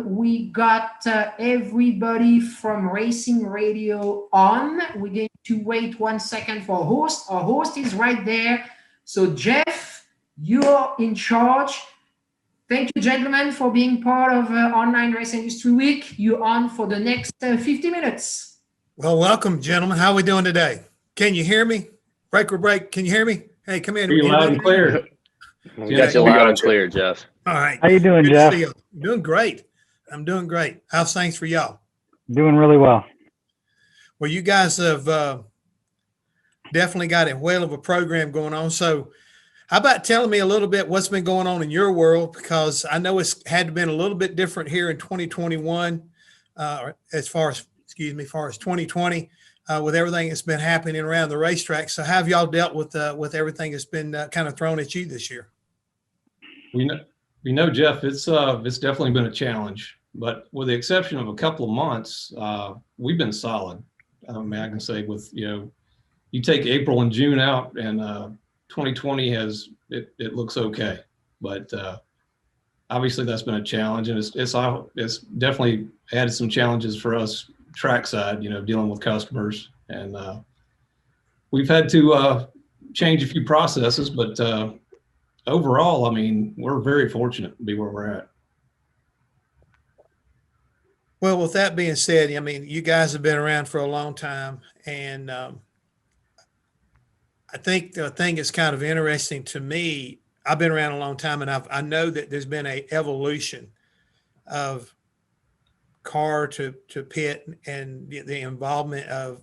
We got everybody from Racing Radio on. We're going to wait 1 second for host. Our host is right there. So Jeff, you're in charge. Thank you, gentlemen, for being part of Online Race Industry Week. You're on for the next 50 minutes. Well, welcome, gentlemen. How are we doing today? Can you hear me? Break. Can you hear me? Hey, come in. Are you loud and clear? We got you loud and clear, Jeff. All right. How you doing, Good Jeff? to see you. Doing great. I'm doing great. How's things for y'all? Doing really well. Well, you guys have definitely got a whale of a program going on. So how about telling me a little bit what's been going on in your world? Because I know it's had to been a little bit different here in 2021, as far as 2020, with everything that's been happening around the racetrack. So how have y'all dealt with everything that's been kind of thrown at you this year? We know, Jeff, it's definitely been a challenge, but with the exception of a couple of months, we've been solid. I mean, I can say with, you take April and June out, and 2020 it looks okay, but obviously that's been a challenge, and it's definitely added some challenges for us trackside, dealing with customers, and we've had to change a few processes, but overall, I mean, we're very fortunate to be where we're at. Well, with that being said, I mean, you guys have been around for a long time, and I think the thing that's kind of interesting to me, I've been around a long time, and I know that there's been a evolution of car to pit, and the involvement of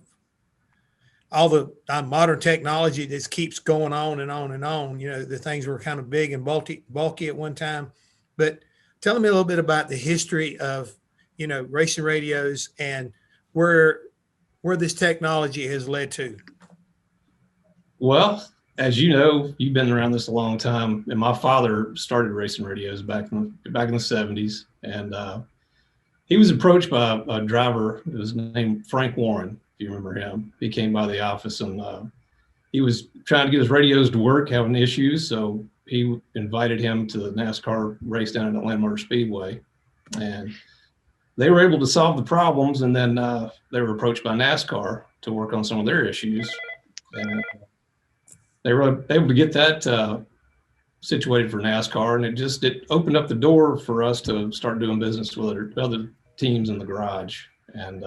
all the modern technology that keeps going on and on and on. The things were kind of big and bulky at one time, but tell me a little bit about the history of, racing radios and where this technology has led to. Well, as you know, you've been around this a long time, and my father started racing radios back in the 70s, and he was approached by a driver. It was named Frank Warren. You remember him. He came by the office, and he was trying to get his radios to work, having issues. So he invited him to the NASCAR race down at Atlanta Motor Speedway, and they were able to solve the problems. And then they were approached by NASCAR to work on some of their issues, and they were able to get that situated for NASCAR, and it opened up the door for us to start doing business with other teams in the garage, and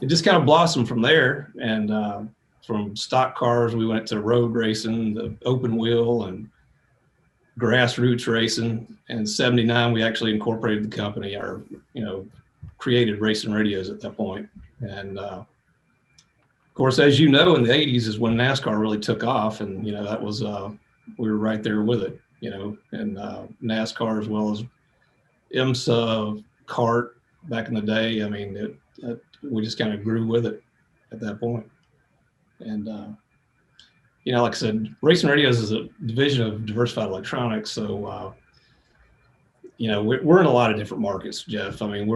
it just kind of blossomed from there. And from stock cars, we went to road racing, the open wheel, and grassroots racing. And in '79, we actually incorporated the company, created racing radios at that point. And of course, as you know, in the '80s is when NASCAR really took off, and that was we were right there with it, and NASCAR as well as IMSA, kart back in the day. I mean, we just kind of grew with it at that point. And, like I said, racing radios is a division of Diversified Electronics. So, we're in a lot of different markets, Jeff. I mean,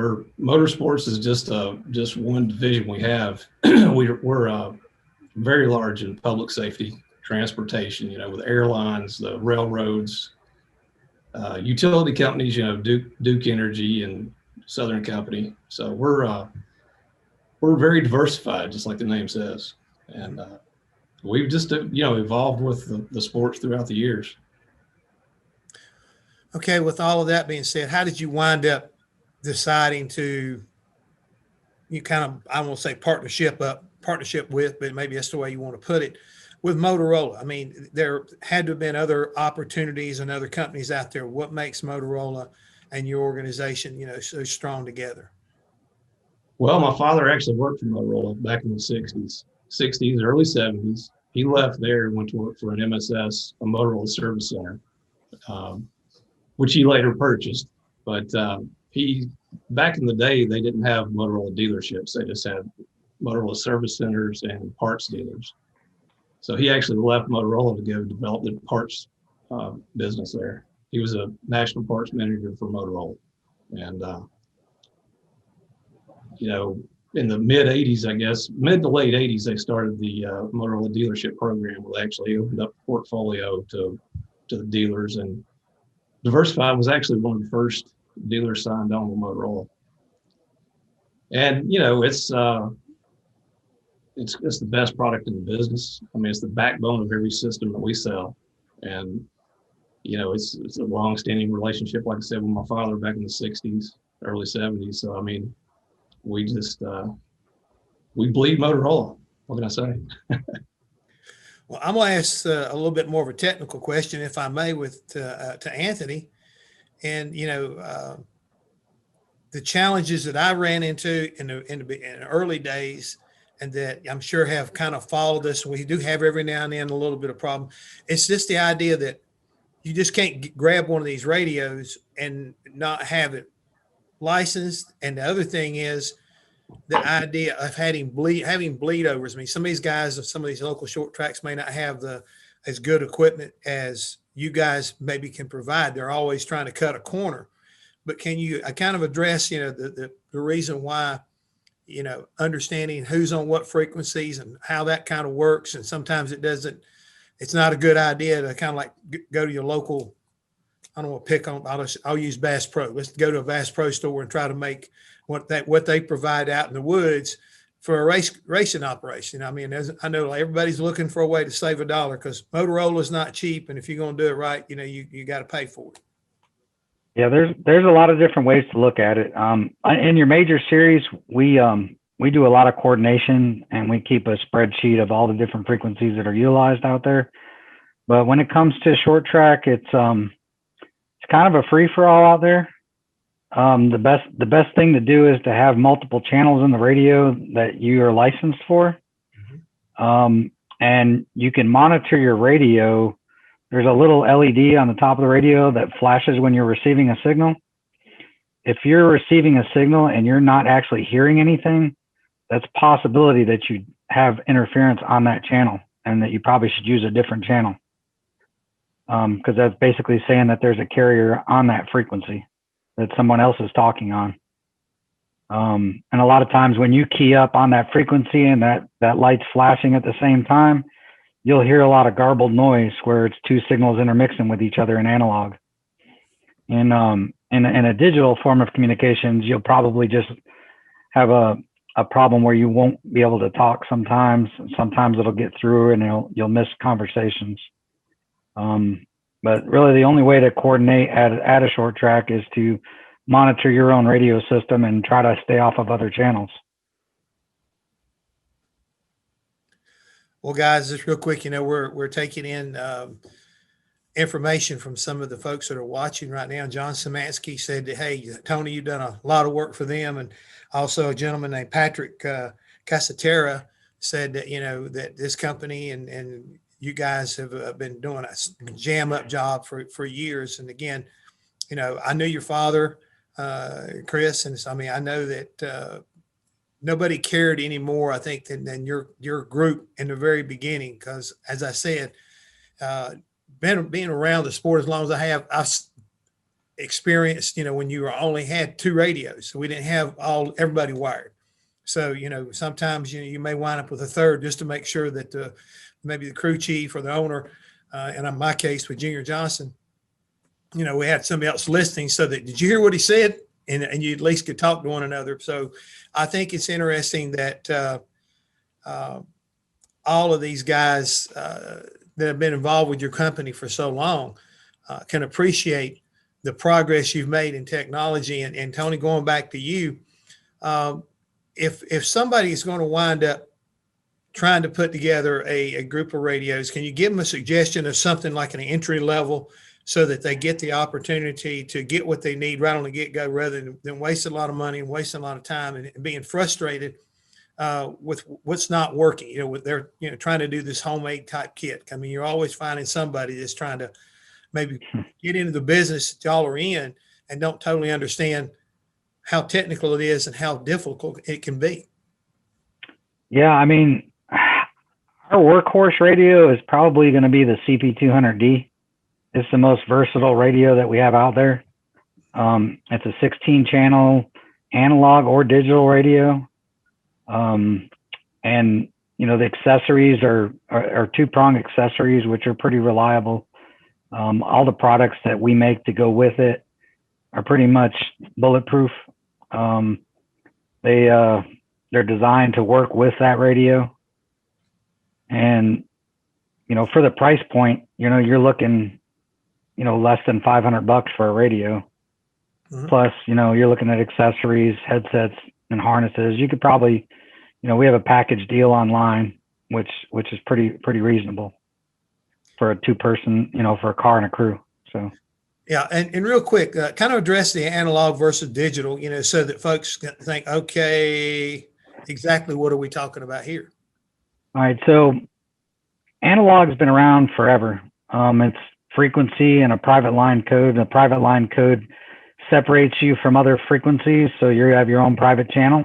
Motorsports is just one division we have. We're very large in public safety, transportation, with airlines, the railroads, utility companies, Duke Energy and Southern Company. So we're very diversified, just like the name says. And we've just, evolved with the sports throughout the years. Okay. With all of that being said, how did you wind up deciding to, I won't say partnership with, but maybe that's the way you want to put it, with Motorola? I mean, there had to have been other opportunities and other companies out there. What makes Motorola and your organization, so strong together? Well, my father actually worked for Motorola back in the '60s, early '70s. He left there and went to work for an MSS, a Motorola Service Center, which he later purchased. But back in the day, they didn't have Motorola dealerships. They just had Motorola service centers and parts dealers. So he actually left Motorola to go develop the parts business there. He was a national parts manager for Motorola. And, in the mid to late 80s, they started the Motorola dealership program, where they actually opened up a portfolio to the dealers. And Diversified was actually one of the first dealers signed on with Motorola. And, you know, it's the best product in the business. I mean, it's the backbone of every system that we sell. And, you know, it's a long-standing relationship, like I said, with my father back in the 60s, early 70s. So, I mean, we just, we bleed Motorola. What can I say? Well, I'm going to ask a little bit more of a technical question, if I may, to Anthony. And, you know, the challenges that I ran into in the early days, and that I'm sure have kind of followed us. We do have every now and then a little bit of problem. It's just the idea that you just can't grab one of these radios and not have it licensed. And the other thing is the idea of having bleed overs. I mean, some of these guys of some of these local short tracks may not have as good equipment as you guys maybe can provide. They're always trying to cut a corner. But can you kind of address, you know, the reason why, you know, understanding who's on what frequencies and how that kind of works. And sometimes it's not a good idea to kind of like go to your local, I don't want to pick on, I'll use Bass Pro. Let's go to a Bass Pro store and try to make what they provide out in the woods for a racing operation. I mean, I know everybody's looking for a way to save $1 because Motorola is not cheap. And if you're going to do it right, you know, you got to pay for it. Yeah, there's a lot of different ways to look at it. In your major series, we do a lot of coordination, and we keep a spreadsheet of all the different frequencies that are utilized out there. But when it comes to short track, it's kind of a free for all out there. The best thing to do is to have multiple channels in the radio that you are licensed for, and you can monitor your radio. There's a little LED on the top of the radio that flashes when you're receiving a signal. If you're receiving a signal and you're not actually hearing anything, that's a possibility that you have interference on that channel and that you probably should use a different channel. Because that's basically saying that there's a carrier on that frequency that someone else is talking on. And a lot of times when you key up on that frequency and that light's flashing at the same time, you'll hear a lot of garbled noise where it's two signals intermixing with each other in analog. And in a digital form of communications, you'll probably just have a problem where you won't be able to talk sometimes. Sometimes it'll get through and you'll miss conversations. But really the only way to coordinate at a short track is to monitor your own radio system and try to stay off of other channels. Well, guys, just real quick, you know, we're taking in information from some of the folks that are watching right now. John Szymanski said that, hey, Tony, you've done a lot of work for them. And also a gentleman named Patrick Casatera said that, you know, that this company and you guys have been doing a jam up job for years. And again, you know, I knew your father, Chris, and I mean, I know that nobody cared anymore, I think, than your group in the very beginning. Because as I said, being around the sport as long as I have, I've experienced, you know, when you only had 2 radios, so we didn't have everybody wired. So, you know, sometimes you may wind up with a third just to make sure that maybe the crew chief or the owner, and in my case with Junior Johnson, you know, we had somebody else listening so that, did you hear what he said? And you at least could talk to one another. So I think it's interesting that all of these guys that have been involved with your company for so long can appreciate the progress you've made in technology. And Tony, going back to you, if somebody is going to wind up trying to put together a group of radios, can you give them a suggestion of something like an entry level so that they get the opportunity to get what they need right on the get-go, rather than waste a lot of money and waste a lot of time and being frustrated with what's not working, you know, with they're, you know, trying to do this homemade type kit. I mean, you're always finding somebody that's trying to maybe get into the business that y'all are in and don't totally understand how technical it is and how difficult it can be. Yeah, I mean, our workhorse radio is probably going to be the CP200D. It's the most versatile radio that we have out there. It's a 16-channel analog or digital radio. And, you know, the accessories are 2-prong accessories, which are pretty reliable. All the products that we make to go with it are pretty much bulletproof. They're designed to work with that radio, and for the price point, you're looking, less than $500 for a radio. Mhm. Plus, you're looking at accessories, headsets, and harnesses. You could probably, we have a package deal online, which is pretty reasonable for a 2-person, for a car and a crew. So. Yeah, and real quick, kind of address the analog versus digital, so that folks can think, okay, exactly what are we talking about here? All right, so analog has been around forever. It's frequency and a private line code. And a private line code separates you from other frequencies, so you have your own private channel.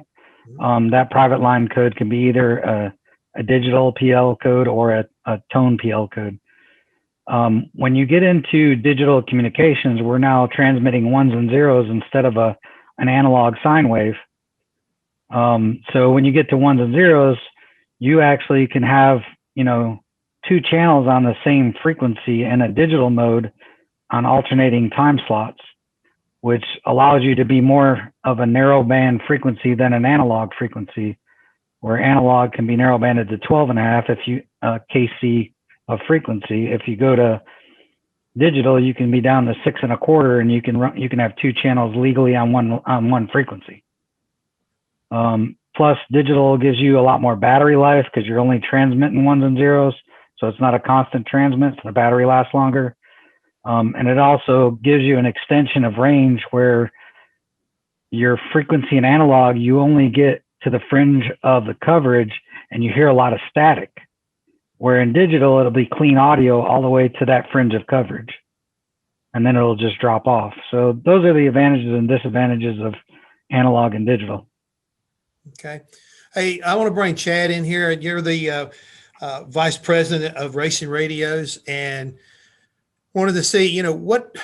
That private line code can be either a digital PL code or a tone PL code. When you get into digital communications, we're now transmitting ones and zeros instead of an analog sine wave. So when you get to ones and zeros, you actually can have, 2 channels on the same frequency in a digital mode on alternating time slots, which allows you to be more of a narrow band frequency than an analog frequency, where analog can be narrow banded to 12.5 if you kc of frequency. If you go to digital, you can be down to 6.25, and you can have 2 channels legally on one frequency. Plus, digital gives you a lot more battery life because you're only transmitting ones and zeros, so it's not a constant transmit, so the battery lasts longer. And it also gives you an extension of range where your frequency in analog, you only get to the fringe of the coverage and you hear a lot of static, where in digital, it'll be clean audio all the way to that fringe of coverage, and then it'll just drop off. So those are the advantages and disadvantages of analog and digital. Okay. Hey, I want to bring Chad in here. You're the vice president of racing radios, and wanted to see, what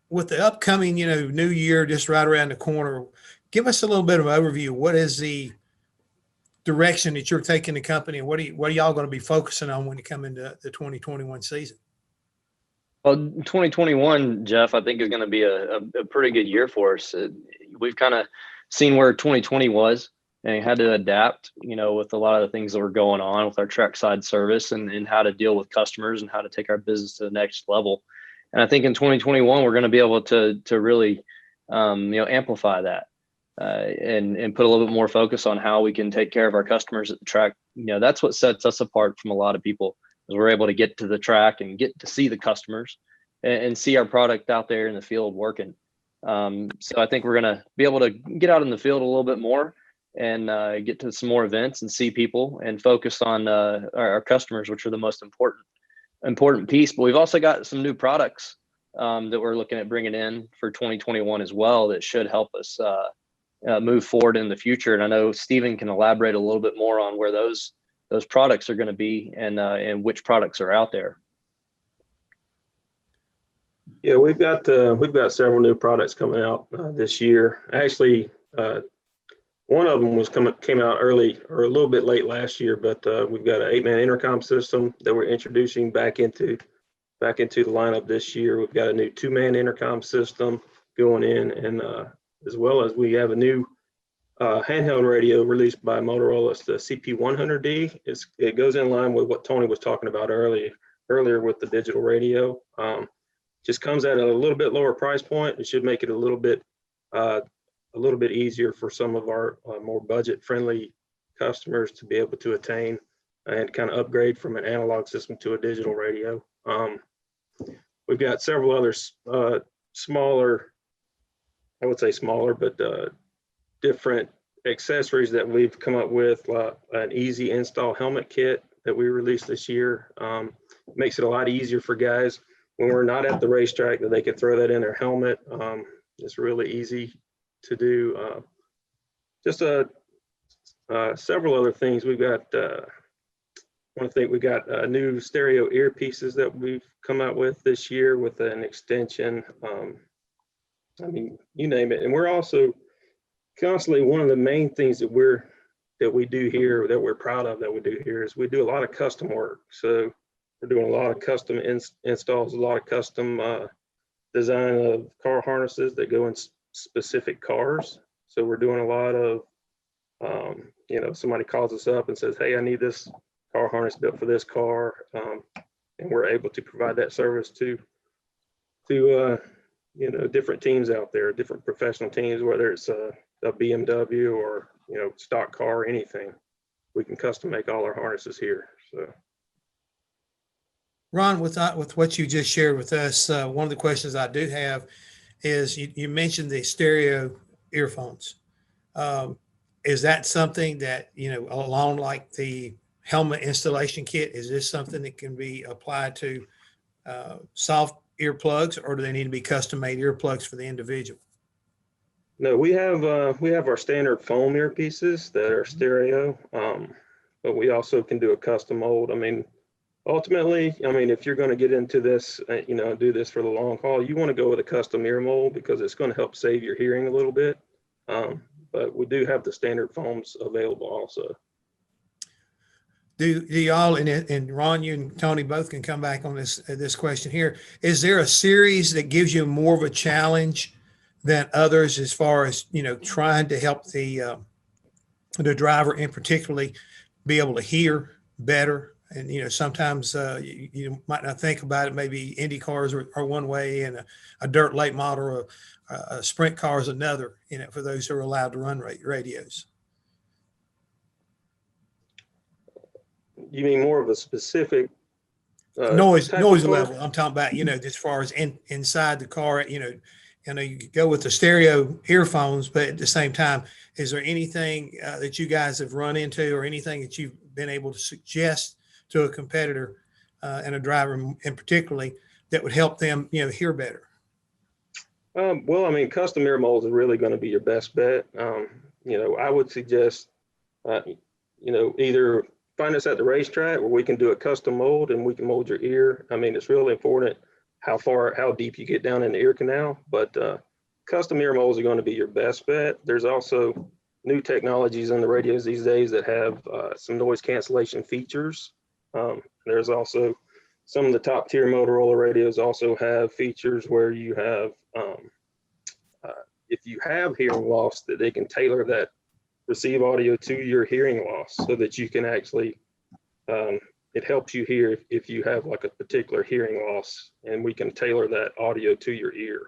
with the upcoming, new year just right around the corner, give us a little bit of an overview. What is the direction that you're taking the company, and what are y'all going to be focusing on when you come into the 2021 season? Well, 2021, Jeff, I think is going to be a pretty good year for us. We've kind of seen where 2020 was and had to adapt, with a lot of the things that were going on with our trackside service and how to deal with customers and how to take our business to the next level. And I think in 2021, we're going to be able to really, amplify that and put a little bit more focus on how we can take care of our customers at the track. That's what sets us apart from a lot of people, is we're able to get to the track and get to see the customers and see our product out there in the field working. So I think we're going to be able to get out in the field a little bit more and get to some more events and see people and focus on our customers, which are the most important piece. But we've also got some new products that we're looking at bringing in for 2021 as well that should help us move forward in the future. And I know Stephen can elaborate a little bit more on where those products are going to be and which products are out there. Yeah, we've got several new products coming out this year. Actually, one of them came out early or a little bit late last year, but we've got an 8-man intercom system that we're introducing back into the lineup this year. We've got a new 2-man intercom system going in, and as well as we have a new handheld radio released by Motorola. It's the CP100D. It goes in line with what Tony was talking about earlier with the digital radio. Just comes at a little bit lower price point. It should make it a little bit easier for some of our more budget-friendly customers to be able to attain and kind of upgrade from an analog system to a digital radio. We've got several other smaller, I would say smaller, but different accessories that we've come up with, an easy install helmet kit that we released this year. Makes it a lot easier for guys when we're not at the racetrack, that they can throw that in their helmet. It's really easy to do. Just several other things. We've got, we got new stereo earpieces that we've come out with this year with an extension. You name it. And we're also constantly, one of the main things that we do here, that we're proud of that we do here, is we do a lot of custom work. So we're doing a lot of custom installs, a lot of custom design of car harnesses that go in specific cars. So we're doing a lot of, somebody calls us up and says, hey, I need this car harness built for this car. And we're able to provide that service to different teams out there, different professional teams, whether it's a BMW or, stock car, anything. We can custom make all our harnesses here. So. Ron, with what you just shared with us, one of the questions I do have is you mentioned the stereo earphones. Is that something that, along like the helmet installation kit, is this something that can be applied to soft earplugs, or do they need to be custom made earplugs for the individual? No, we have our standard foam earpieces that are stereo, but we also can do a custom mold. I mean, ultimately, if you're going to get into this, do this for the long haul, you want to go with a custom ear mold because it's going to help save your hearing a little bit. But we do have the standard foams available also. Do y'all, and Ron, you and Tony both can come back on this question here. Is there a series that gives you more of a challenge than others as far as, trying to help the driver and particularly be able to hear better? And, sometimes you might not think about it. Maybe Indy cars are one way and a dirt late model or a sprint car is another, for those who are allowed to run radios. You mean more of a specific noise level? I'm talking about, as far as inside the car, you could go with the stereo earphones, but at the same time, is there anything that you guys have run into or anything that you've been able to suggest to a competitor and a driver in particularly that would help them, hear better? Well, custom ear molds are really going to be your best bet. I would suggest, either find us at the racetrack where we can do a custom mold and we can mold your ear. It's really important how deep you get down in the ear canal, but custom ear molds are going to be your best bet. There's also new technologies in the radios these days that have some noise cancellation features. There's also some of the top tier Motorola radios also have features where you have, if you have hearing loss, that they can tailor that receive audio to your hearing loss so that you can actually, it helps you hear if you have like a particular hearing loss, and we can tailor that audio to your ear.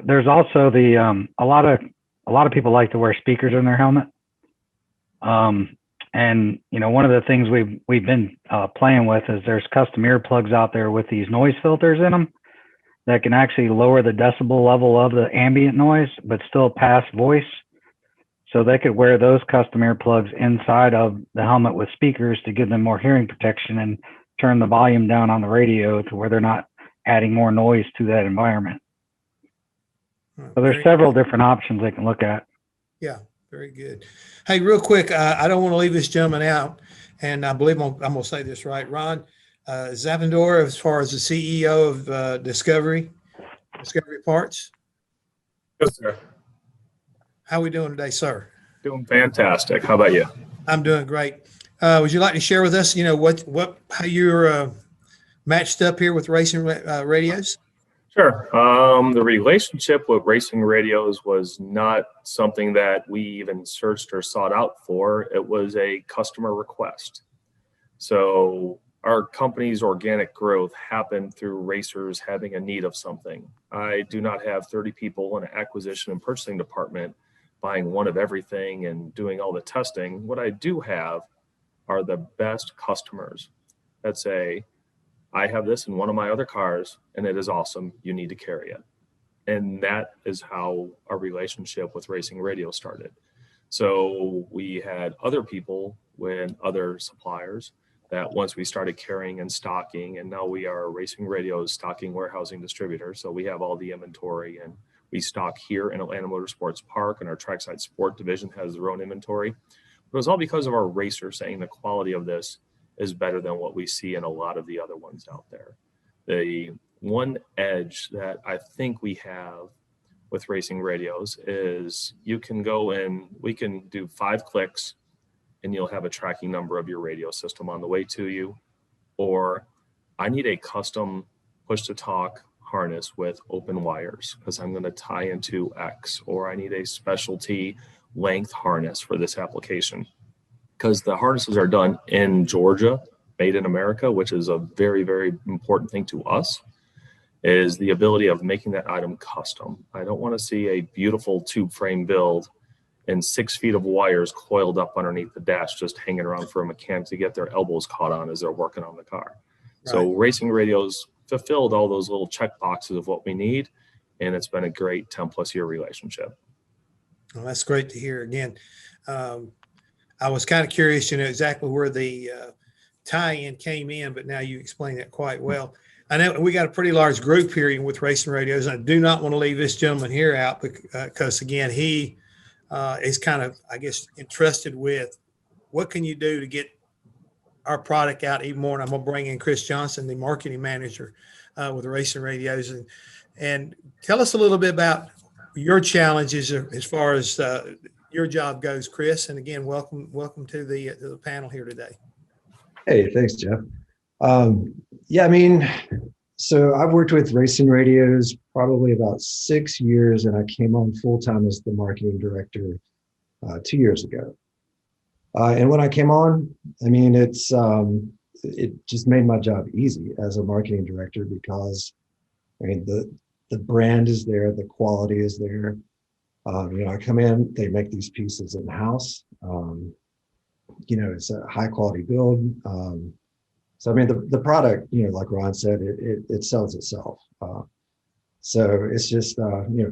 There's also the a lot of people like to wear speakers in their helmet. And one of the things we've been playing with is there's custom earplugs out there with these noise filters in them that can actually lower the decibel level of the ambient noise, but still pass voice. So they could wear those custom earplugs inside of the helmet with speakers to give them more hearing protection and turn the volume down on the radio to where they're not adding more noise to that environment. So there's several different options they can look at. Yeah. Very good. Hey, real quick, I don't want to leave this gentleman out, and I believe I'm going to say this right. Ron Zavendor, as far as the CEO of Discovery Parts. Yes, sir. How are we doing today, sir? Doing fantastic. How about you? I'm doing great. Would you like to share with us, how you're matched up here with racing radios? Sure. The relationship with racing radios was not something that we even searched or sought out for. It was a customer request. So our company's organic growth happened through racers having a need of something. I do not have 30 people in an acquisition and purchasing department buying one of everything and doing all the testing. What I do have are the best customers that say, I have this in one of my other cars and it is awesome. You need to carry it. And that is how our relationship with racing radio started. So we had other people with other suppliers that once we started carrying and stocking, and now we are Racing Radio's stocking warehousing distributor. So we have all the inventory and we stock here in Atlanta Motorsports Park, and our Trackside Sport division has their own inventory. It was all because of our racers saying the quality of this is better than what we see in a lot of the other ones out there. The one edge that I think we have with racing radios is you can go in, we can do 5 clicks and you'll have a tracking number of your radio system on the way to you. Or I need a custom push to talk harness with open wires because I'm going to tie into X, or I need a specialty length harness for this application. Because the harnesses are done in Georgia, made in America, which is a very, very important thing to us, is the ability of making that item custom. I don't want to see a beautiful tube frame build and 6 feet of wires coiled up underneath the dash, just hanging around for a mechanic to get their elbows caught on as they're working on the car. Right. So racing radios fulfilled all those little check boxes of what we need, and it's been a great 10+ year relationship. Well, that's great to hear. Again, I was kind of curious, exactly where the tie-in came in, but now you explained that quite well. I know we got a pretty large group here with racing radios. I do not want to leave this gentleman here out because again, he is kind of, I guess, entrusted with what can you do to get our product out even more. And I'm going to bring in Chris Johnson, the marketing manager with racing radios, and tell us a little bit about your challenges as far as your job goes, Chris. And again, welcome to the panel here today. Hey, thanks, Jeff. Yeah, I mean, so I've worked with racing radios probably about 6 years, and I came on full-time as the marketing director 2 years ago. And when I came on, I mean, it just made my job easy as a marketing director because, I mean, the brand is there, the quality is there. I come in, they make these pieces in-house. It's a high quality build. So, I mean, the product, like Ron said, it sells itself. So it's just,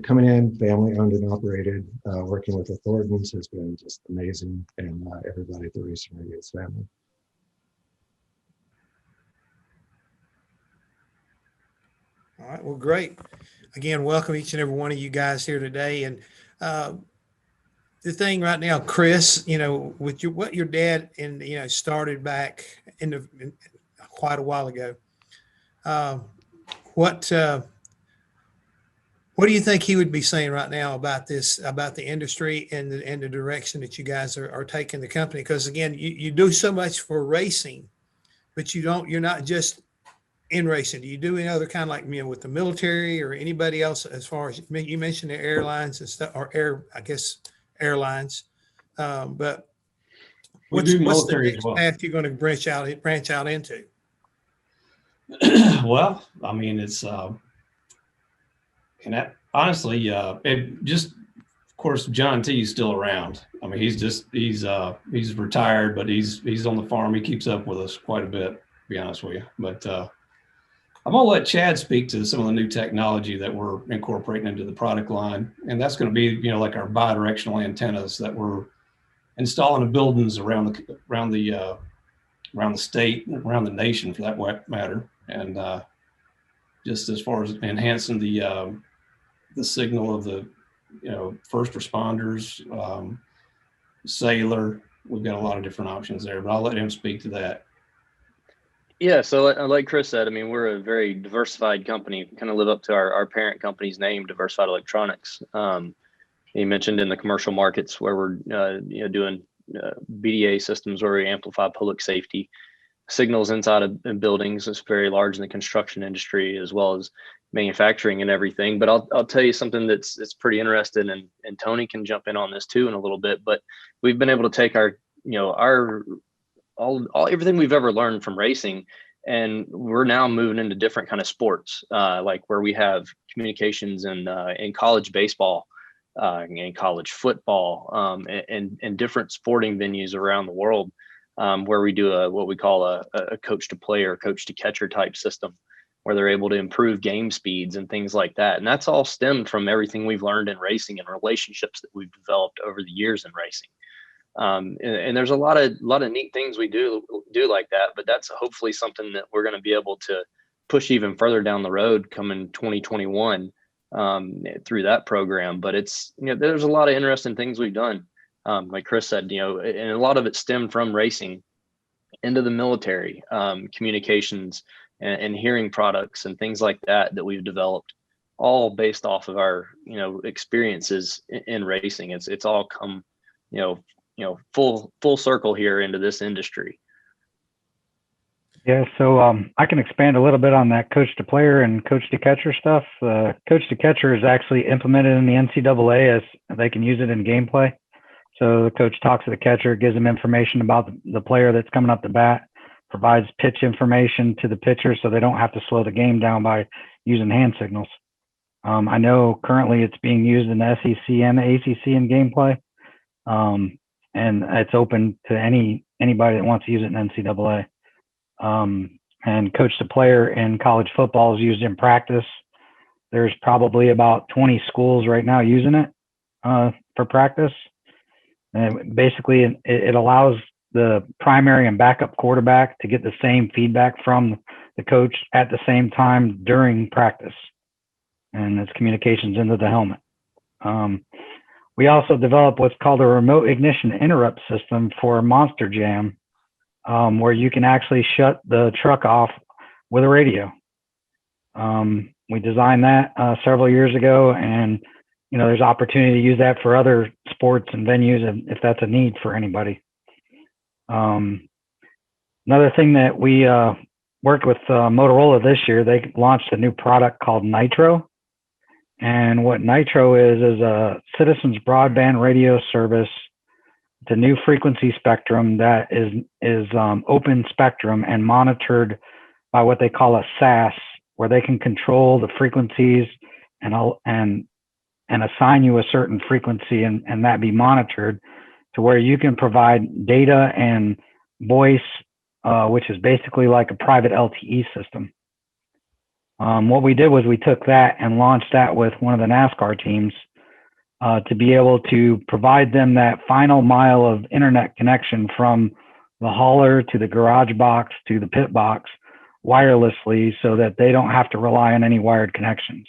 coming in, family owned and operated, working with the Thorntons has been just amazing, and everybody at the Racing Radios family. All right, well, great. Again, welcome each and every one of you guys here today. And the thing right now, Chris, with what your dad started back in quite a while ago, what do you think he would be saying right now about this, about the industry and the direction that you guys are taking the company? Because again, you do so much for racing, but you're not just in racing. Do you do any other kind of like with the military or anybody else as far as you mentioned the airlines and stuff, or airlines, but what's the next path you're going to branch out into? Well, I mean, it's and that, honestly, it just, of course, John T is still around. I mean, he's retired, but he's on the farm. He keeps up with us quite a bit, to be honest with you. But I'm gonna let Chad speak to some of the new technology that we're incorporating into the product line, and that's going to be, like our bi-directional antennas that we're installing in buildings around the state, around the nation, for that matter, and just as far as enhancing the signal of the first responders, cellular. We've got a lot of different options there, but I'll let him speak to that. Yeah, so like Chris said, I mean, we're a very diversified company, kind of live up to our parent company's name, Diversified Electronics. He mentioned in the commercial markets where we're doing BDA systems where we amplify public safety signals inside of buildings. It's very large in the construction industry as well as manufacturing and everything. But I'll tell you something that's pretty interesting, and Tony can jump in on this too in a little bit. But we've been able to take our everything we've ever learned from racing, and we're now moving into different kind of sports, like where we have communications in college baseball, and college football, and different sporting venues around the world, where we do what we call a coach to player, coach to catcher type system, where they're able to improve game speeds and things like that. And that's all stemmed from everything we've learned in racing and relationships that we've developed over the years in racing. And there's a lot of neat things we do like that, but that's hopefully something that we're going to be able to push even further down the road coming 2021 through that program. But it's, there's a lot of interesting things we've done. Like Chris said, and a lot of it stemmed from racing into the military, communications and hearing products and things like that we've developed, all based off of our, experiences in racing. It's all come, full circle here into this industry. Yeah, so I can expand a little bit on that coach to player and coach to catcher stuff. Coach to catcher is actually implemented in the NCAA as they can use it in gameplay. So the coach talks to the catcher, gives them information about the player that's coming up to bat, provides pitch information to the pitcher so they don't have to slow the game down by using hand signals. I know currently it's being used in the SEC and the ACC in gameplay, and it's open to anybody that wants to use it in NCAA. And coach to player in college football is used in practice. There's probably about 20 schools right now using it for practice. And basically, it allows the primary and backup quarterback to get the same feedback from the coach at the same time during practice. And it's communications into the helmet. We also developed what's called a remote ignition interrupt system for Monster Jam, where you can actually shut the truck off with a radio. We designed that several years ago, and there's opportunity to use that for other sports and venues if that's a need for anybody. Another thing that we worked with Motorola this year, they launched a new product called Nitro. And what Nitro is a citizens broadband radio service. It's a new frequency spectrum that is open spectrum and monitored by what they call a SAS, where they can control the frequencies and assign you a certain frequency and that be monitored to where you can provide data and voice, which is basically like a private LTE system. What we did was we took that and launched that with one of the NASCAR teams to be able to provide them that final mile of internet connection from the hauler to the garage box to the pit box wirelessly so that they don't have to rely on any wired connections,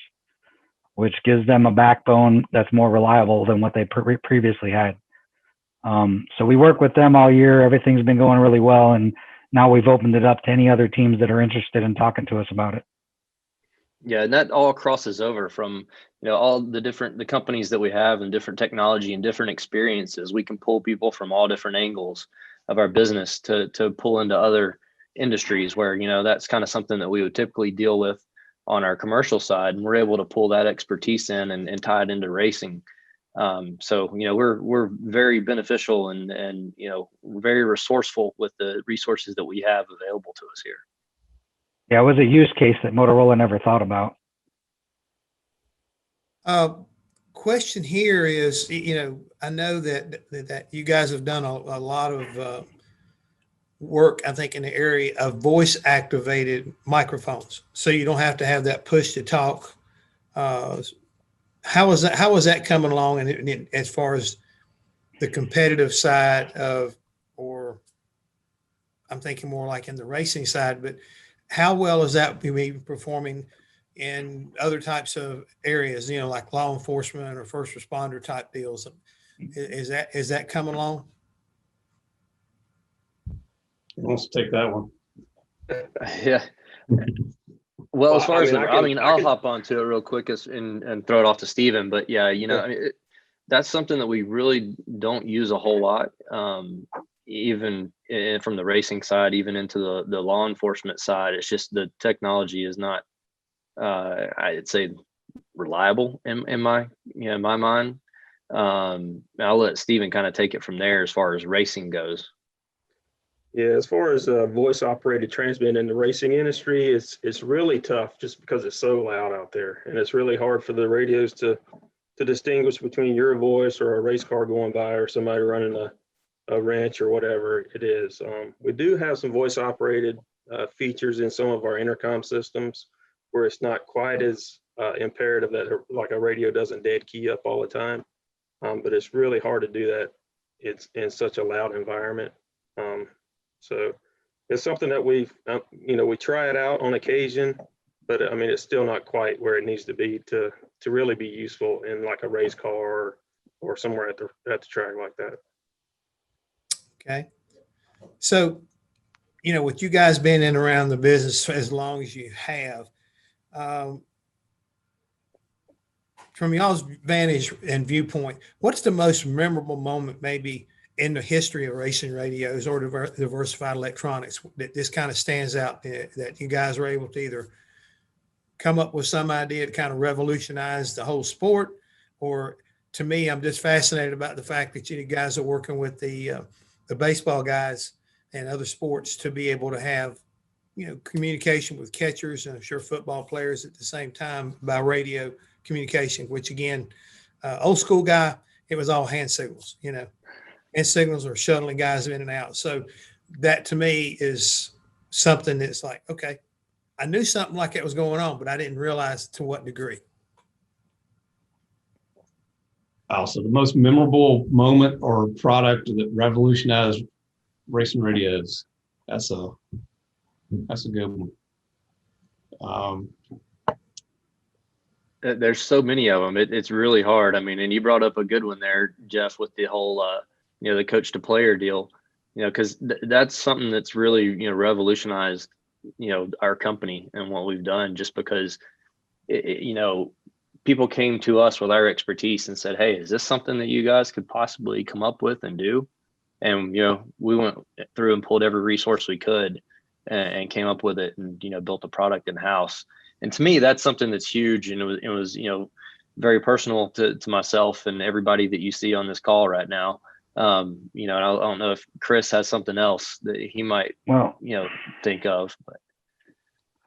which gives them a backbone that's more reliable than what they previously had. So we work with them all year. Everything's been going really well. And now we've opened it up to any other teams that are interested in talking to us about it. Yeah, and that all crosses over from all the companies that we have and different technology and different experiences. We can pull people from all different angles of our business to pull into other industries where that's kind of something that we would typically deal with on our commercial side, and we're able to pull that expertise in and tie it into racing. So we're very beneficial and very resourceful with the resources that we have available to us here. Yeah, it was a use case that Motorola never thought about. Question here is, I know that you guys have done a lot of work, I think, in the area of voice activated microphones. So you don't have to have that push to talk. How is that coming along? And as far as the competitive side of, or I'm thinking more like in the racing side, but how well is that performing in other types of areas, like law enforcement or first responder type deals? Is that coming along? Who wants to take that one? Yeah. Well, as far as I'll hop onto it real quick and throw it off to Steven. But yeah, that's something that we really don't use a whole lot, even from the racing side, even into the law enforcement side. It's just the technology is not, I'd say, reliable in my mind. I'll let Steven kind of take it from there as far as racing goes. Yeah, as far as voice operated transmit in the racing industry, it's really tough just because it's so loud out there, and it's really hard for the radios to distinguish between your voice or a race car going by or somebody running a wrench or whatever it is. We do have some voice operated features in some of our intercom systems where it's not quite as imperative that like a radio doesn't dead key up all the time, but it's really hard to do that. It's in such a loud environment. So it's something that we try it out on occasion, but it's still not quite where it needs to be to really be useful in like a race car or somewhere at the track like that. Okay. So, with you guys being in around the business as long as you have, from y'all's vantage and viewpoint, what's the most memorable moment maybe in the history of racing radios or diversified electronics that this kind of stands out, that you guys are able to either come up with some idea to kind of revolutionize the whole sport, or to me, I'm just fascinated about the fact that you guys are working with the baseball guys and other sports to be able to have, communication with catchers and I'm sure football players at the same time by radio communication, which again, old school guy, it was all hand signals, hand signals or shuttling guys in and out. So that to me is something that's like, okay, I knew something like that was going on, but I didn't realize to what degree. Also, the most memorable moment or product that revolutionized racing radios. That's a good one. There's so many of them. It's really hard. I mean, and you brought up a good one there, Jeff, with the whole, the coach to player deal, because that's something that's really, revolutionized, our company and what we've done, just because, people came to us with our expertise and said, hey, is this something that you guys could possibly come up with and do? And, we went through and pulled every resource we could and came up with it and, built a product in house. And to me, that's something that's huge. And it was very personal to myself and everybody that you see on this call right now. I don't know if Chris has something else that he might, think of. But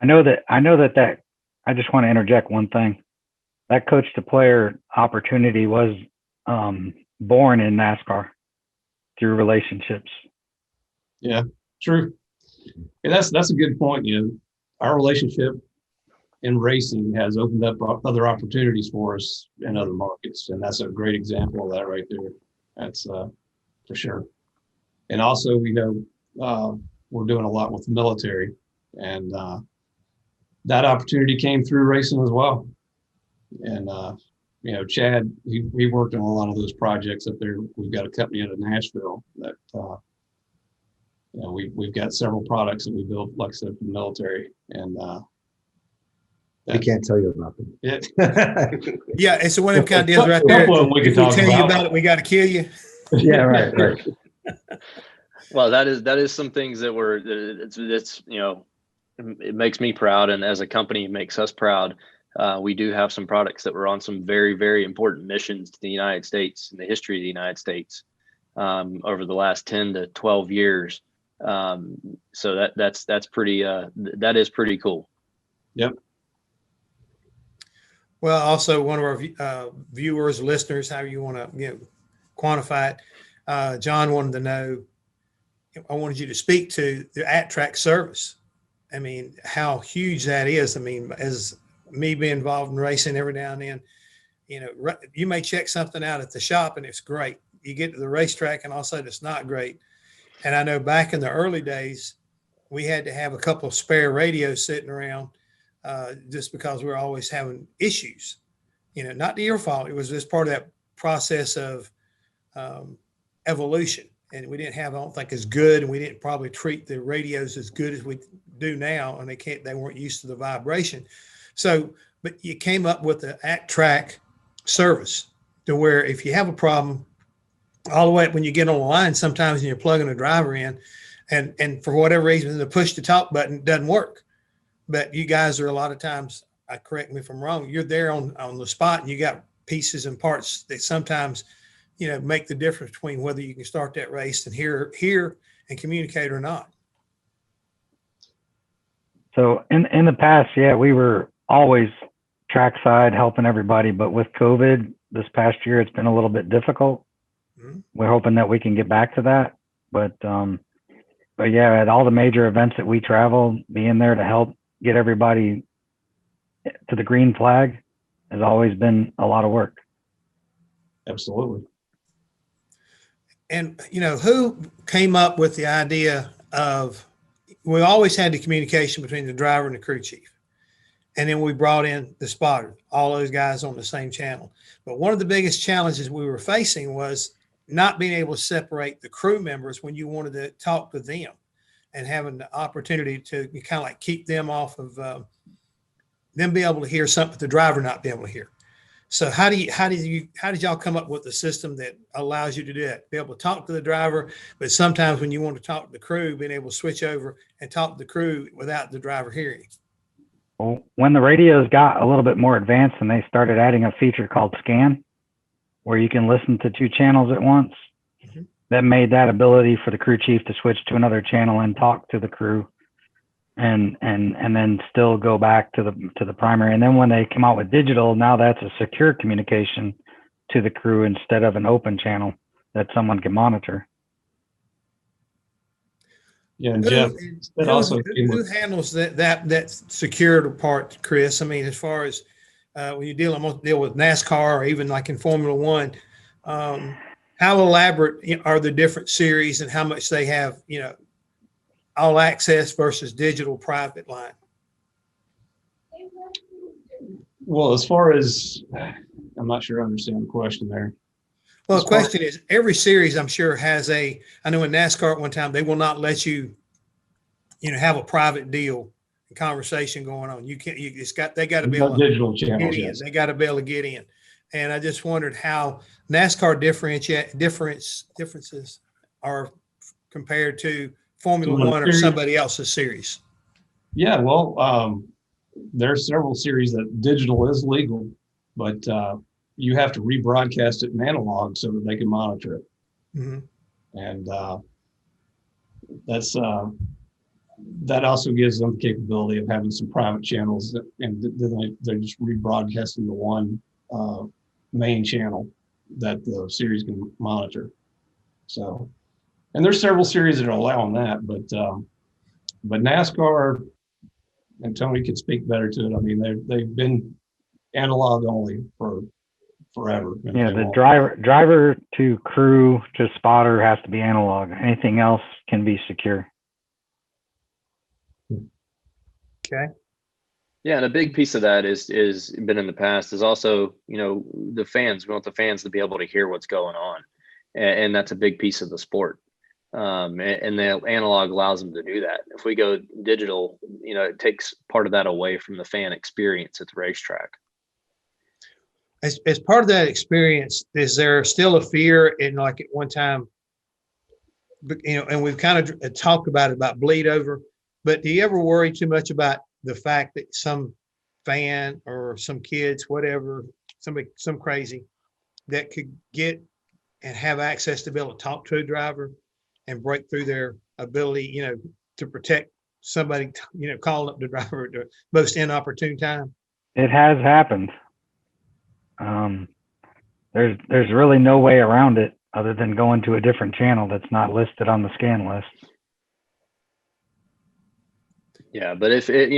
I know that I just want to interject one thing. That coach to player opportunity was born in NASCAR through relationships. Yeah, true. Yeah, that's a good point. Our relationship in racing has opened up other opportunities for us in other markets, and that's a great example of that right there. That's for sure. And also, we're doing a lot with the military, and that opportunity came through racing as well. And Chad, he worked on a lot of those projects up there. We've got a company out of Nashville that we've got several products that we build, like I said, for the military, and I can't tell you about them. Yeah, it's one of them kind of deals right there. If we tell you about it, we got to kill you. Yeah, right. Well, that is some things that it makes me proud, and as a company, it makes us proud. We do have some products that were on some very, very important missions to the United States in the history of the United States over the last 10 to 12 years. So that's pretty, that is pretty cool. Yep. Well, also one of our viewers, listeners, however you want to quantify it, John wanted to know, I wanted you to speak to the at-track service. I mean, how huge that is. I mean, as me being involved in racing every now and then, you may check something out at the shop and it's great. You get to the racetrack and all of a sudden it's not great. And I know back in the early days, we had to have a couple of spare radios sitting around just because we were always having issues. Not your fault. It was just part of that process of evolution. And we didn't have, I don't think, as good, and we didn't probably treat the radios as good as we do now. And they weren't used to the vibration. So, but you came up with the at-track service to where if you have a problem, all the way up when you get on the line, sometimes you're plugging a driver in and for whatever reason, the push to talk button doesn't work. But you guys are a lot of times, correct me if I'm wrong, you're there on the spot and you got pieces and parts that sometimes, make the difference between whether you can start that race and hear and communicate or not. So in the past, we were always trackside helping everybody, but with COVID this past year, it's been a little bit difficult. Mm-hmm. We're hoping that we can get back to that, but yeah, at all the major events that we travel, being there to help get everybody to the green flag has always been a lot of work. Absolutely. And who came up with the idea of, we always had the communication between the driver and the crew chief. And then we brought in the spotter, all those guys on the same channel. But one of the biggest challenges we were facing was not being able to separate the crew members when you wanted to talk to them and having the opportunity to kind of like keep them off of them be able to hear something the driver not be able to hear. So how did y'all come up with a system that allows you to do that? Be able to talk to the driver, but sometimes when you want to talk to the crew, being able to switch over and talk to the crew without the driver hearing. Well, when the radios got a little bit more advanced and they started adding a feature called scan, where you can listen to 2 channels at once, that made that ability for the crew chief to switch to another channel and talk to the crew and then still go back to the primary. And then when they come out with digital, now that's a secure communication to the crew instead of an open channel that someone can monitor. Yeah, and Jeff, that also who handles that security part, Chris? I mean, as far as when you deal with NASCAR or even like in Formula One, how elaborate are the different series and how much they have, all access versus digital private line? Well, as far as, I'm not sure I understand the question there. Well, the question is, every series I'm sure has I know in NASCAR at one time, they will not let you, have a private deal and conversation going on. You can't, they got to be able to digital channels, get in. yes. They got to be able to get in. And I just wondered how NASCAR differences are compared to Formula One or somebody else's series. Yeah, well, there are several series that digital is legal, but you have to rebroadcast it in analog so that they can monitor it. And that also gives them the capability of having some private channels, and then they're just rebroadcasting the one main channel that the series can monitor. So, and there's several series that are allowing that, but NASCAR, and Tony could speak better to it. I mean, they've been analog only for forever. Yeah, the driver to crew to spotter has to be analog. Anything else can be secure. Okay. Yeah, and a big piece of that is been in the past is also, the fans. We want the fans to be able to hear what's going on, and that's a big piece of the sport. And the analog allows them to do that. If we go digital, it takes part of that away from the fan experience at the racetrack. As part of that experience, is there still a fear in, like, at one time, and we've kind of talked about bleed over, but do you ever worry too much about the fact that some fan or some kids, whatever, some crazy that could get and have access to be able to talk to a driver and break through their ability, to protect somebody, calling up the driver at the most inopportune time? It has happened. There's really no way around it other than going to a different channel that's not listed on the scan list. Yeah, but if it,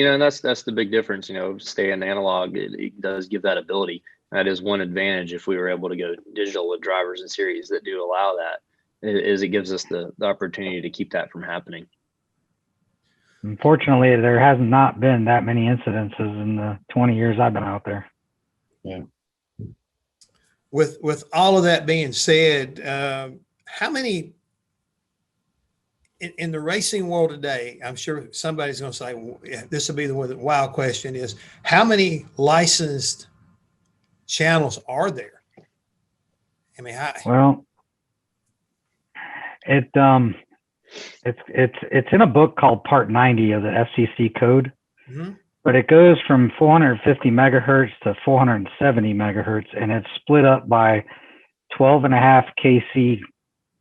that's the big difference, staying analog, it does give that ability. That is one advantage if we were able to go digital with drivers and series that do allow that, is it gives us the opportunity to keep that from happening. Unfortunately, there has not been that many incidences in the 20 years I've been out there. Yeah. With all of that being said, how many in the racing world today, I'm sure somebody's going to say, well, yeah, this will be the wild question is, how many licensed channels are there? I mean, well, it's in a book called Part 90 of the FCC code, but it goes from 450 megahertz to 470 megahertz, and it's split up by 12.5 kc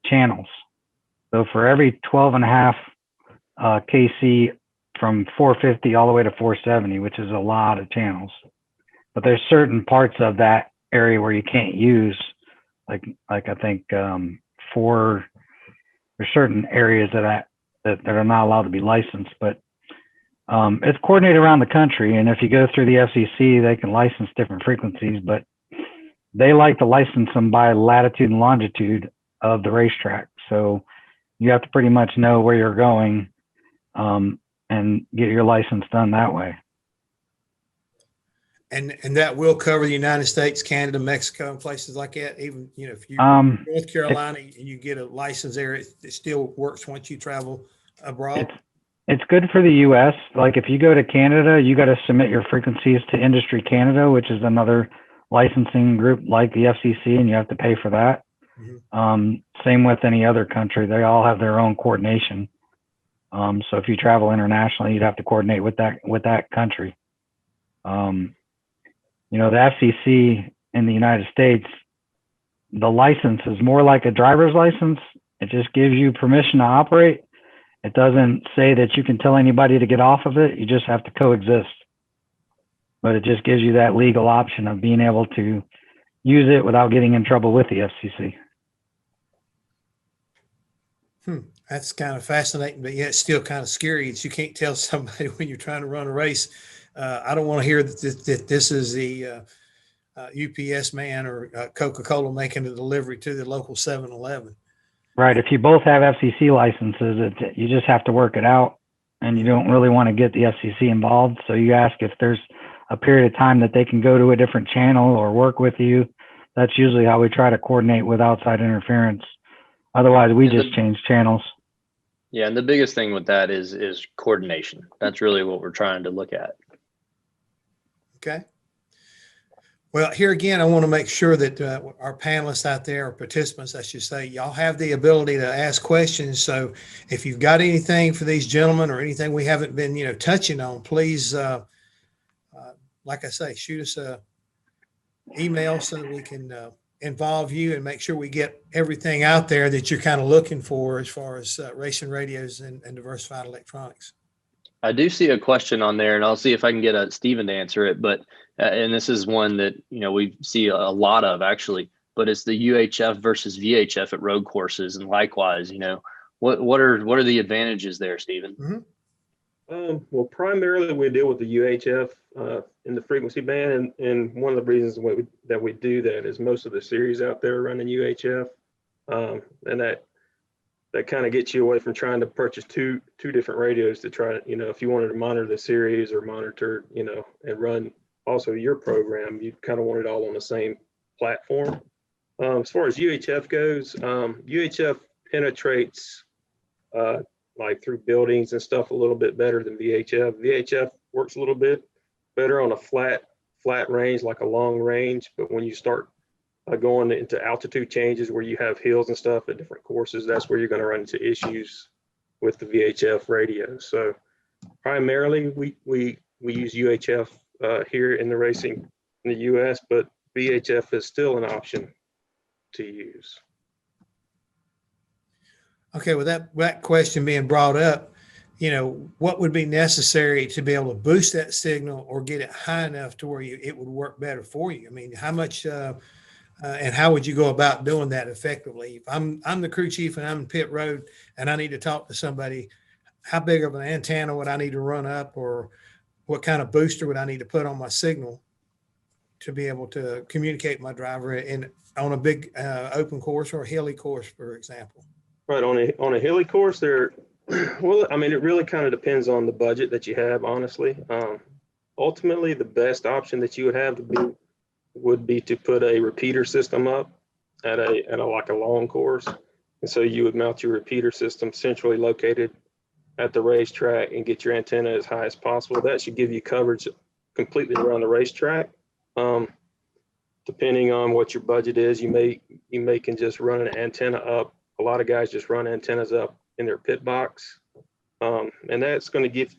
channels. So for every 12.5 kc from 450 all the way to 470, which is a lot of channels, but there's certain parts of that area where you can't use, like I think there's certain areas that are not allowed to be licensed, but it's coordinated around the country. And if you go through the FCC, they can license different frequencies, but they like to license them by latitude and longitude of the racetrack. So you have to pretty much know where you're going and get your license done that way. And that will cover the United States, Canada, Mexico, and places like that. Even, if you're in North Carolina and you get a license there, it still works once you travel abroad. It's good for the U.S. Like if you go to Canada, you got to submit your frequencies to Industry Canada, which is another licensing group like the FCC, and you have to pay for that. Same with any other country. They all have their own coordination. So if you travel internationally, you'd have to coordinate with that country. The FCC in the United States, the license is more like a driver's license. It just gives you permission to operate. It doesn't say that you can tell anybody to get off of it. You just have to coexist. But it just gives you that legal option of being able to use it without getting in trouble with the FCC. That's kind of fascinating, but yet still kind of scary. It's you can't tell somebody when you're trying to run a race. I don't want to hear that this is the UPS man or Coca-Cola making a delivery to the local 7-Eleven. Right. If you both have FCC licenses, you just have to work it out, and you don't really want to get the FCC involved. So you ask if there's a period of time that they can go to a different channel or work with you. That's usually how we try to coordinate with outside interference. Otherwise, we just change channels. Yeah, and the biggest thing with that is coordination. That's really what we're trying to look at. Okay. Well, here again, I want to make sure that our panelists out there, or participants, I should say, y'all have the ability to ask questions. So if you've got anything for these gentlemen or anything we haven't been, touching on, please, like I say, shoot us a email so that we can involve you and make sure we get everything out there that you're kind of looking for as far as racing radios and diversified electronics. I do see a question on there, and I'll see if I can get Stephen to answer it. But and this is one that we see a lot of actually. But it's the UHF versus VHF at road courses, and likewise, what are the advantages there, Stephen? Well, primarily we deal with the UHF in the frequency band, and one of the reasons that we do that is most of the series out there running UHF, and that kind of gets you away from trying to purchase two different radios to try to, if you wanted to monitor the series or monitor, and run also your program, you kind of want it all on the same platform. As far as UHF goes, UHF penetrates like through buildings and stuff a little bit better than VHF. VHF works a little bit better on a flat range, like a long range, but when you start going into altitude changes where you have hills and stuff at different courses, that's where you're going to run into issues with the VHF radio. So primarily we use UHF here in the racing in the US, but VHF is still an option to use. Okay, with that question being brought up, what would be necessary to be able to boost that signal or get it high enough to where it would work better for you? I mean, how much and how would you go about doing that effectively? If I'm the crew chief and I'm in pit road and I need to talk to somebody, how big of an antenna would I need to run up, or what kind of booster would I need to put on my signal to be able to communicate with my driver on a big open course or a hilly course, for example? Right, on a hilly course there, well, I mean, it really kind of depends on the budget that you have, honestly. Ultimately, the best option that you would have would be to put a repeater system up at like a long course. And so you would mount your repeater system centrally located at the racetrack and get your antenna as high as possible. That should give you coverage completely around the racetrack. Depending on what your budget is, you may can just run an antenna up. A lot of guys just run antennas up in their pit box. And that's going to give,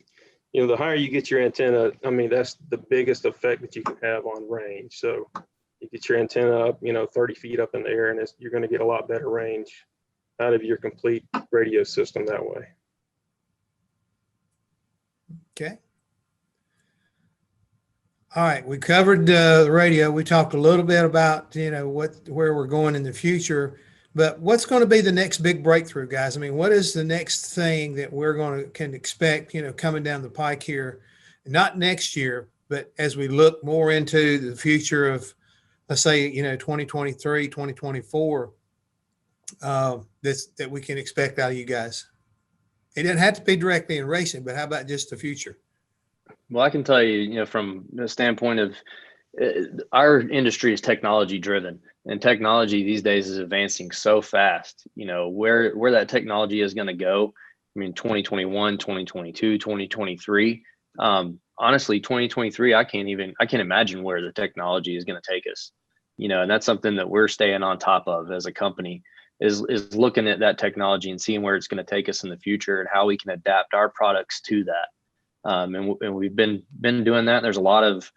the higher you get your antenna, I mean, that's the biggest effect that you can have on range. So you get your antenna up, 30 feet up in the air, and you're going to get a lot better range out of your complete radio system that way. Okay. All right. We covered the radio. We talked a little bit about, where we're going in the future. But what's going to be the next big breakthrough, guys? I mean, what is the next thing that can expect, coming down the pike here? Not next year, but as we look more into the future of, let's say, 2023, 2024, that we can expect out of you guys. It doesn't have to be directly in racing, but how about just the future? Well, I can tell you, from the standpoint of our industry is technology driven. And technology these days is advancing so fast, where that technology is going to go. I mean, 2021, 2022, 2023, honestly, 2023, I can't imagine where the technology is going to take us, and that's something that we're staying on top of as a company, is looking at that technology and seeing where it's going to take us in the future and how we can adapt our products to that. And we've been doing that. There's a lot of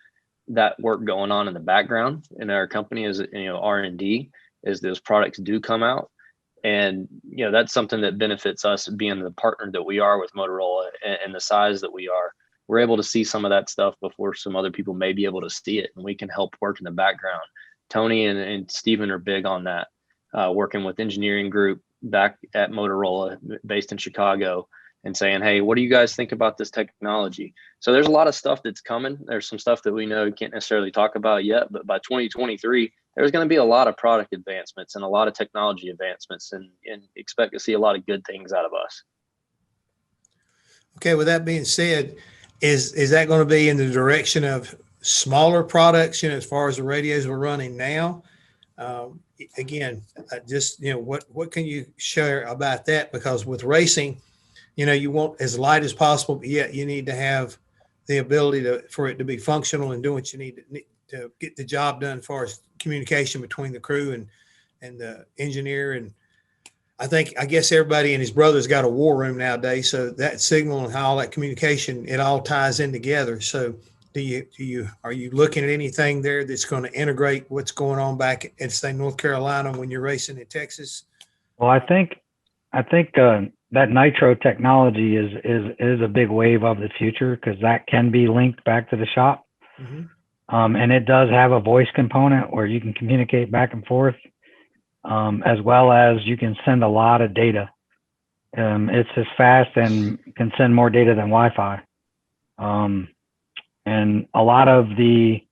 that work going on in the background in our company, as R&D, as those products do come out. And that's something that benefits us being the partner that we are with Motorola, and the size that we are. We're able to see some of that stuff before some other people may be able to see it, and we can help work in the background. Tony and Steven are big on that, working with engineering group back at Motorola based in Chicago, and saying, hey, what do you guys think about this technology? So there's a lot of stuff that's coming. There's some stuff that we know we can't necessarily talk about yet, but by 2023, there's going to be a lot of product advancements and a lot of technology advancements, and expect to see a lot of good things out of us. Okay, with that being said, is that going to be in the direction of smaller products, as far as the radios we're running now? Again, just, what can you share about that? Because with racing, you want as light as possible, but yet you need to have the ability for it to be functional and do what you need to get the job done as far as communication between the crew and the engineer. And I guess everybody and his brother's got a war room nowadays. So that signal and how all that communication, it all ties in together. So are you looking at anything there that's going to integrate what's going on back in, say, North Carolina when you're racing in Texas? Well, I think that nitro technology is a big wave of the future, because that can be linked back to the shop. Mm-hmm. And it does have a voice component where you can communicate back and forth, as well as you can send a lot of data. It's as fast and can send more data than Wi-Fi. And a lot of the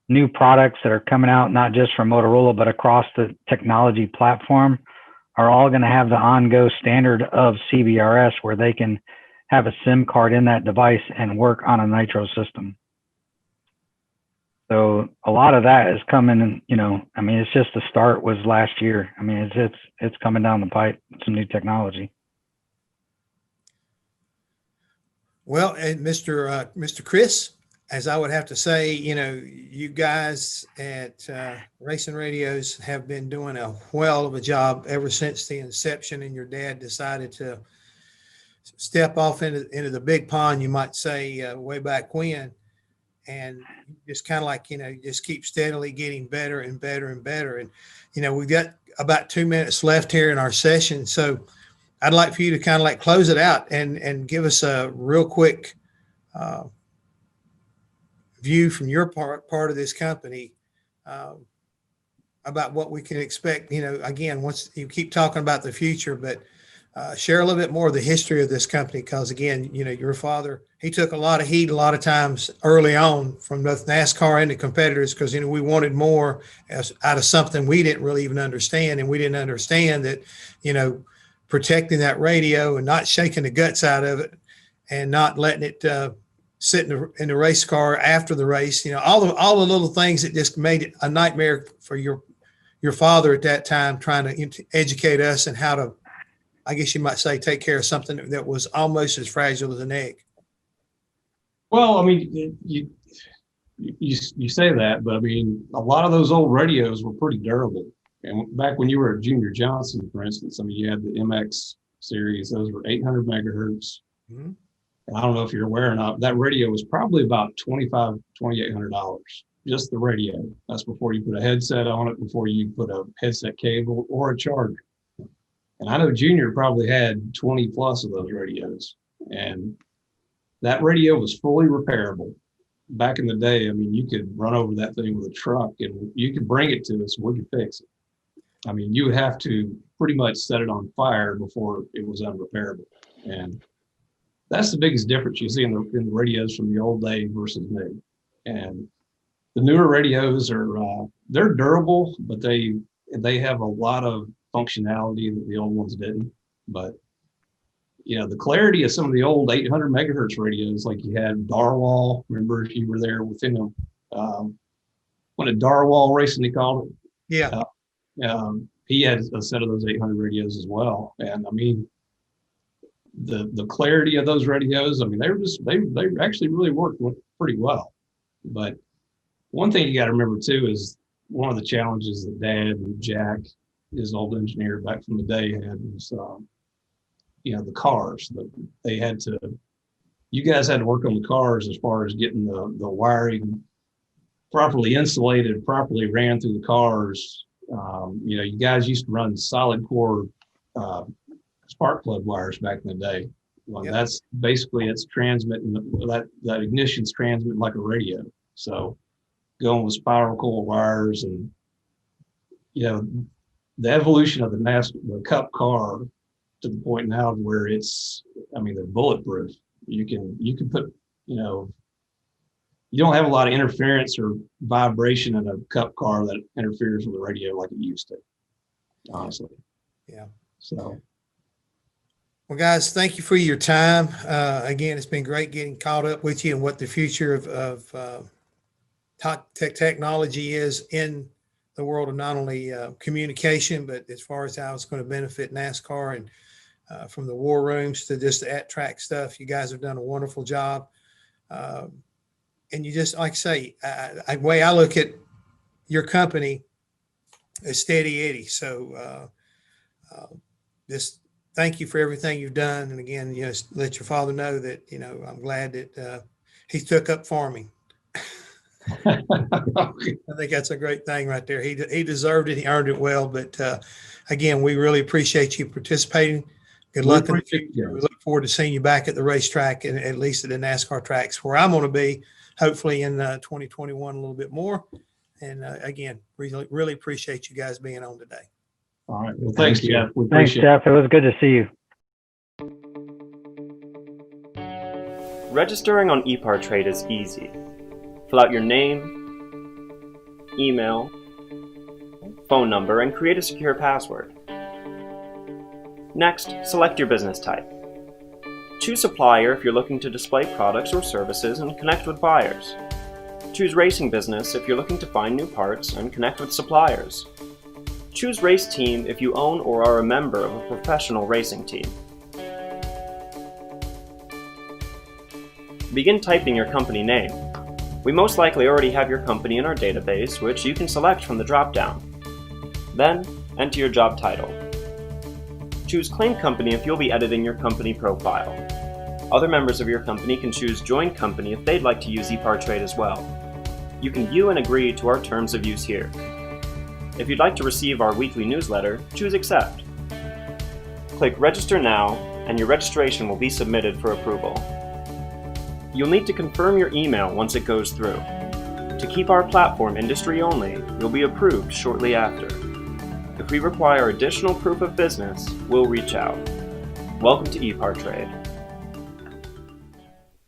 new products that are coming out, not just from Motorola, but across the technology platform, are all going to have the on-go standard of CBRS, where they can have a SIM card in that device and work on a nitro system. So a lot of that is coming, it's just the start was last year. It's coming down the pipe, some new technology. Well, and Mr. Chris, as I would have to say, you guys at Racing Radios have been doing a well of a job ever since the inception, and your dad decided to step off into the big pond, you might say, way back when. And just kind of like, just keep steadily getting better and better and better. And, we've got about 2 minutes left here in our session. So I'd like for you to kind of like close it out and give us a real quick view from your part of this company about what we can expect. Again, once you keep talking about the future, but share a little bit more of the history of this company, because again, your father, he took a lot of heat a lot of times early on from both NASCAR and the competitors, because we wanted more out of something we didn't really even understand, and we didn't understand that protecting that radio and not shaking the guts out of it and not letting it sit in the race car after the race, all the little things that just made it a nightmare for your father at that time, trying to educate us and how to, I guess you might say, take care of something that was almost as fragile as an egg. Well, you say that, but a lot of those old radios were pretty durable. And back when you were at Junior Johnson, for instance, you had the MX series; those were 800 megahertz. Mm-hmm. And I don't know if you're aware or not, that radio was probably about $2,800, just the radio. That's before you put a headset on it, before you put a headset cable or a charger. And I know Junior probably had 20 plus of those radios, and that radio was fully repairable. Back in the day, you could run over that thing with a truck and you could bring it to us and we could fix it. You would have to pretty much set it on fire before it was unrepairable. And that's the biggest difference you see in the radios from the old day versus new. And the newer radios are, they're durable, but they have a lot of functionality that the old ones didn't. But the clarity of some of the old 800 megahertz radios, like you had Darwall, remember if you were there within them, when a Darwall racing, they called it. Yeah. He had a set of those 800 radios as well. And the clarity of those radios, they actually really worked pretty well. But one thing you got to remember too is one of the challenges that Dad and Jack, his old engineer back from the day, had was, the cars. They had to, you guys had to work on the cars as far as getting the wiring properly insulated, properly ran through the cars. You guys used to run solid core spark plug wires back in the day. Well, yep. That's basically it's transmitting that ignition's transmitting like a radio. So going with spiral core wires, and the evolution of the Cup car to the point now where they're bulletproof. You can put, you don't have a lot of interference or vibration in a Cup car that interferes with the radio like it used to, honestly. Yeah. So. Well, guys, thank you for your time. Again, it's been great getting caught up with you and what the future of technology is in the world of not only communication, but as far as how it's going to benefit NASCAR, and from the war rooms to just the at-track stuff. You guys have done a wonderful job. And you just, like I say, the way I look at your company is steady Eddie. So just thank you for everything you've done. And again, let your father know that, I'm glad that he took up farming. I think that's a great thing right there. He deserved it. He earned it well. But again, we really appreciate you participating. Good luck in the future. We look forward to seeing you back at the racetrack, and at least at the NASCAR tracks where I'm going to be, hopefully in 2021 a little bit more. And again, really appreciate you guys being on today. All right. Well, thanks, Jeff. Thanks, Jeff. It was good to see you. Registering on EPARTRADE is easy. Fill out your name, email, phone number, and create a secure password. Next, select your business type. Choose supplier if you're looking to display products or services and connect with buyers. Choose racing business if you're looking to find new parts and connect with suppliers. Choose race team if you own or are a member of a professional racing team. Begin typing your company name. We most likely already have your company in our database, which you can select from the drop-down. Then, enter your job title. Choose Claim Company if you'll be editing your company profile. Other members of your company can choose Join Company if they'd like to use EPARTRADE as well. You can view and agree to our terms of use here. If you'd like to receive our weekly newsletter, choose Accept. Click Register Now, and your registration will be submitted for approval. You'll need to confirm your email once it goes through. To keep our platform industry only, you'll be approved shortly after. If we require additional proof of business, we'll reach out. Welcome to EPARTRADE.